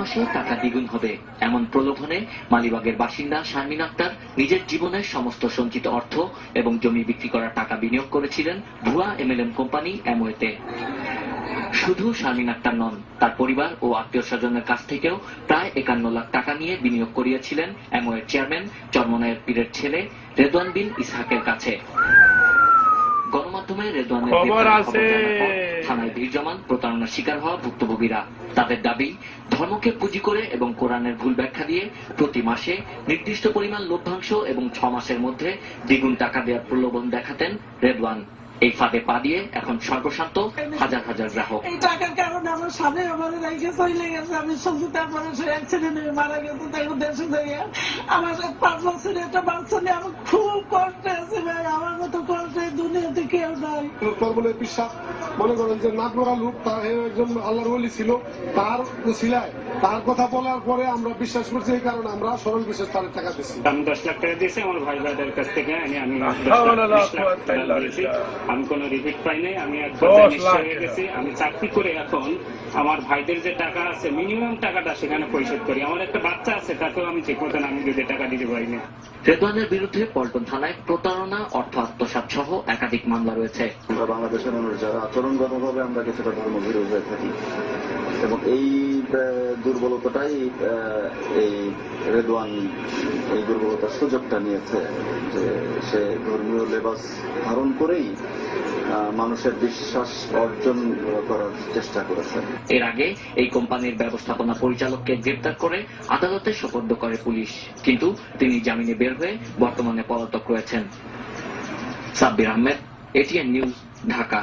মাসে টাকা দ্বিগুণ হবে এমন প্রলোভনে মালিবাগের বাসিন্দা শারমিন আক্তার নিজের জীবনের সমস্ত সঞ্চিত অর্থ এবং জমি বিক্রি করার টাকা বিনিয়োগ করেছিলেন ভুয়া এমএলএম কোম্পানি অ্যামওয়েতে। শুধু শারমিন আক্তার নন, তার পরিবার ও আত্মীয় স্বজনের কাছ থেকেও প্রায় 51 লাখ টাকা নিয়ে বিনিয়োগ করিয়েছিলেন অ্যামওয়ের চেয়ারম্যান চরমনায়ের পীরের ছেলে রেদওয়ান বিন ইসহাকের কাছে। গণমাধ্যমে রেদওয়ানের থানায় ভিড় জমান প্রতারণার শিকার হওয়া ভুক্তভোগীরা। তাদের দাবি, ধর্মকে পুঁজি করে এবং কোরআনের ভুল ব্যাখ্যা দিয়ে প্রতি মাসে নির্দিষ্ট পরিমাণ লভ্যাংশ এবং 6 মাসের মধ্যে দ্বিগুণ টাকা দেওয়ার প্রলোভন দেখাতেন রেদওয়ান। এই ফাঁদে পা দিয়ে এখন সর্বশান্ত হাজার হাজার গ্রাহক। এই টাকার কারণে আমার স্বামী আমার রেখে চলে গেছে। আমি শুনছি তারপরে সে অ্যাক্সিডেন্টে মারা গেছে। তাকে দেশে থেকে আমার 5 বছরের একটা বাচ্চা নিয়ে আমি খুব কষ্টে আছি ভাই। আমার মতো কষ্টে দুনিয়াতে কেউ নাই। বলে বিশ্বাস মনে করেন যে নাক মরা লোক, তার একজন আল্লাহর ওলি ছিল, তার সিলায় তার কথা বলার পরে আমরা বিশ্বাস করছি। এই কারণে আমরা সরল বিশ্বাস তার টাকা দিচ্ছি। আমি 10 লাখ টাকা দিয়েছি আমার ভাই ভাইদের কাছ থেকে। আমি কোনো রিপিট পাই নাই। আমি একবার হয়ে গেছি। আমি চাকরি করে এখন আমার ভাইদের যে টাকা আছে মিনিমাম টাকাটা সেখানে পরিশোধ করি। আমার একটা বাচ্চা আছে, তাকেও আমি ঠিক মতন আমি যদি টাকা দিতে পারিনি। রেদওয়ানের বিরুদ্ধে পল্টন থানায় প্রতারণা, অর্থ আত্মসাৎ সহ একাধিক মামলা রয়েছে। আমরা বাংলাদেশের মানুষ যারা আচরণগতভাবে আমরা কিছুটা ধর্মভীরু হয়ে থাকি এবং এই দুর্বলতাটাই এই রেদওয়ান এই দুর্বলতার সুযোগটা নিয়েছে যে সে ধর্মীয় লেবাস ধারণ করেই মানুষের বিশ্বাস অর্জন করার চেষ্টা করেছে। এর আগে এই কোম্পানির ব্যবস্থাপনা পরিচালককে গ্রেপ্তার করে আদালতে সোপর্দ করে পুলিশ, কিন্তু তিনি জামিনে বের হয়ে বর্তমানে পলাতক রয়েছেন। Sabbir Ahmed, ATN news, Dhaka.